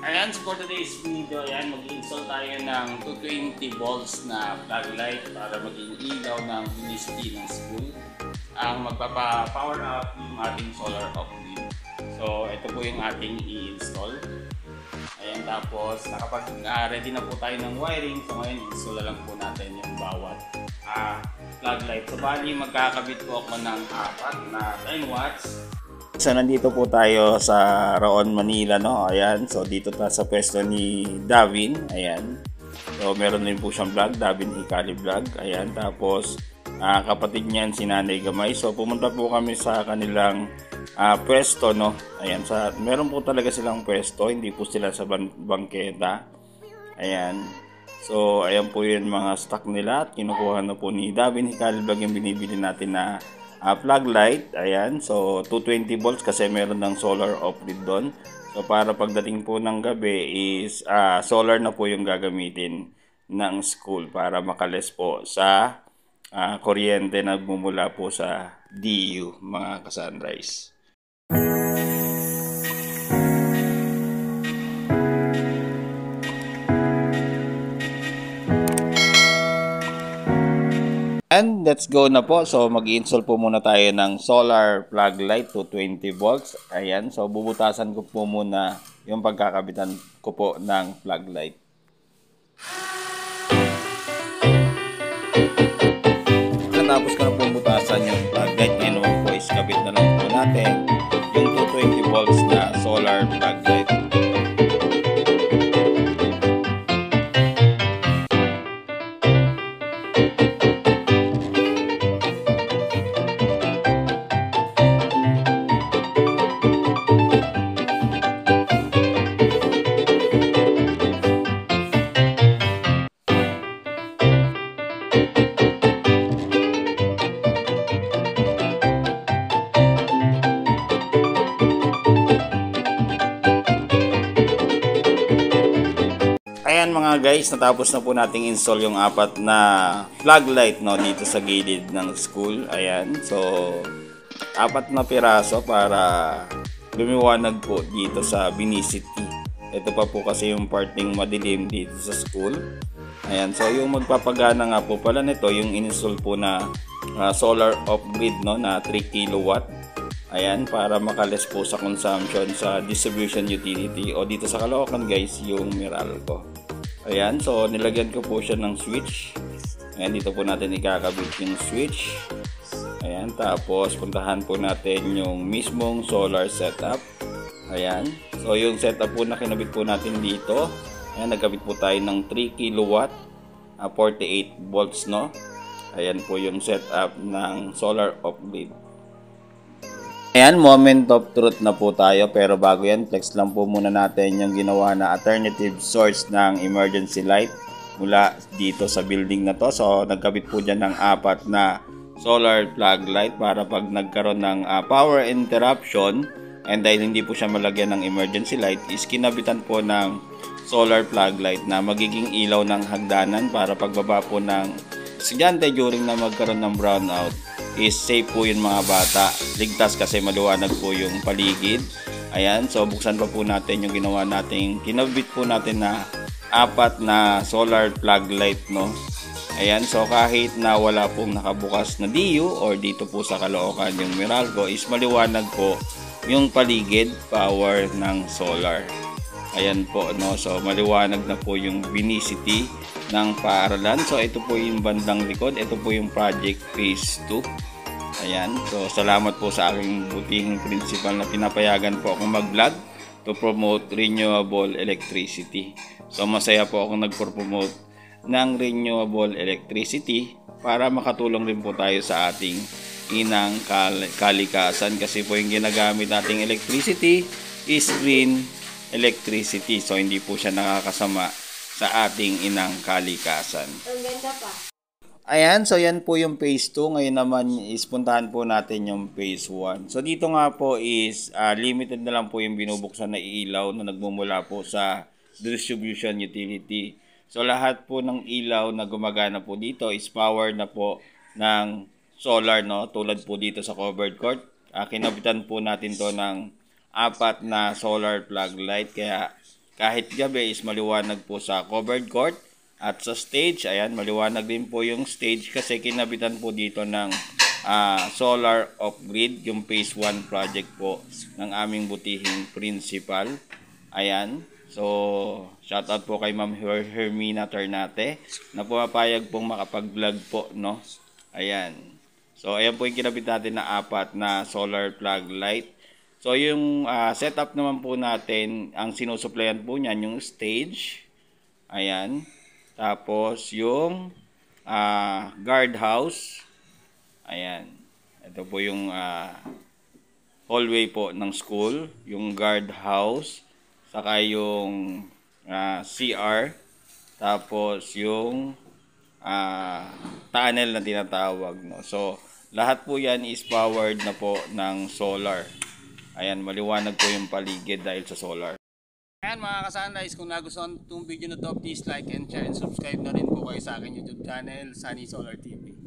Ayan, so for today's video, ayan, mag-install tayo ng 220 volts na plug light para maging ilaw ng Ministry ng school. Ang magpapa-power up yung ating solar off-grid. So, ito po yung ating i-install. Ayan, tapos nakapag-ready na po tayo ng wiring. So, ngayon, install na lang po natin yung bawat plug light. So, bali, magkakabit po ako ng 4 na 10 watts. So nandito po tayo sa Raon, Manila, no? Ayan, so dito ta sa pwesto ni Davin. Ayan. So meron din po siyang vlog, Davin Hikali Vlog. Ayan, tapos kapatid niyan si Nanay Gamay. So pumunta po kami sa kanilang pwesto, no? Ayan, meron po talaga silang pwesto, hindi po sila sa bangketa. Ayan. So ayan po yung mga stock nila at kinukuha na po ni Davin Hikali Vlog yung binibili natin na plug light. Ayan, so 220 volts kasi meron ng solar off-grid doon. So para pagdating po ng gabi is solar na po yung gagamitin ng school para makales po sa kuryente na bumula po sa DU, mga ka-sunrise. And let's go na po. So mag-install po muna tayo ng solar plug light to 20 volts. Ayan, so bubutasan ko po muna yung pagkakabitan ko po ng plug light. Tapos ko na po butasan yung plug light. Ngayon naman po is kabit na lang po natin yung 220 volts na solar plug light. Ayan mga guys, natapos na po nating install yung 4 na plug light, no, dito sa gilid ng school. Ayan, so 4 na piraso para lumiwanag po dito sa Binicity. Ito pa po kasi yung parting madilim dito sa school. Ayan, so yung magpapagana nga po pala nito, yung install po na solar off-grid, no, na 3 kilowatt. Ayan, para makales po sa consumption sa distribution utility o dito sa Caloocan guys, yung Meralco. Ayan, so nilagyan ko po siya ng switch. Ayan, dito po natin ikakabit yung switch. Ayan, tapos puntahan po natin yung mismong solar setup. Ayan, so yung setup po na kinabit po natin dito. Ayan, nagkabit po tayo ng 3 kilowatt, 48 volts, no? Ayan po yung setup ng solar off-grid. Ayan, moment of truth na po tayo, pero bago yan, flex lang po muna natin yung ginawa na alternative source ng emergency light mula dito sa building na to. So nagkabit po dyan ng 4 na solar plug light para pag nagkaroon ng power interruption and dahil hindi po siya malagyan ng emergency light is kinabitan po ng solar plug light na magiging ilaw ng hagdanan para pagbaba po ng estudyante during na magkaroon ng brownout is safe po yung mga bata. Ligtas kasi maliwanag po yung paligid. Ayan, so buksan pa po natin yung ginawa natin. Kinabit po natin na 4 na solar plug light, no? Ayan, so kahit na wala pong nakabukas na DU or dito po sa Caloocan yung Meralco is maliwanag po yung paligid, power ng solar. Ayan po, no? So maliwanag na po yung Binicity ng paaralan. So ito po yung bandang likod, ito po yung project phase 2. Ayan, so salamat po sa aking butihing principal na pinapayagan po akong mag-vlog to promote renewable electricity. So masaya po akong nagpo-promote ng renewable electricity para makatulong rin po tayo sa ating inang kalikasan kasi po yung ginagamit nating electricity is green electricity. So hindi po siya nakakasama sa ating inang kalikasan. Ang ganda pa. Ayan, so yan po yung phase 2. Ngayon naman is puntahan po natin yung phase 1. So dito nga po is limited na lang po yung binubuksan na ilaw na nagmumula po sa distribution utility. So lahat po ng ilaw na gumagana po dito is powered na po ng solar, no? Tulad po dito sa covered court. Kinabitan po natin to ng 4 na solar plug light. Kaya kahit gabi is maliwanag po sa covered court at sa stage. Ayan, maliwanag din po yung stage kasi kinabitan po dito ng solar off-grid, yung phase 1 project po ng aming butihing principal. Ayan. So, shoutout po kay Ma'am Hermina Ternate na pumapayag pong makapag-vlog po, no? Ayan. So, ayan po yung kinabit natin na 4 na solar plug light. So, yung setup naman po natin, ang sinusuplayan po niyan, yung stage. Ayan. Tapos, yung guardhouse. Ayan. Ito po yung hallway po ng school, yung guardhouse. Saka yung CR, tapos yung tunnel na tinatawag, no? So, lahat po yan is powered na po ng solar. Ayan, maliwanag po yung paligid dahil sa solar. Ayan mga ka-Sunrise, kung nagustuhan itong video na to, please like and share and subscribe na rin po kayo sa akin YouTube channel, Sunny Solar TV.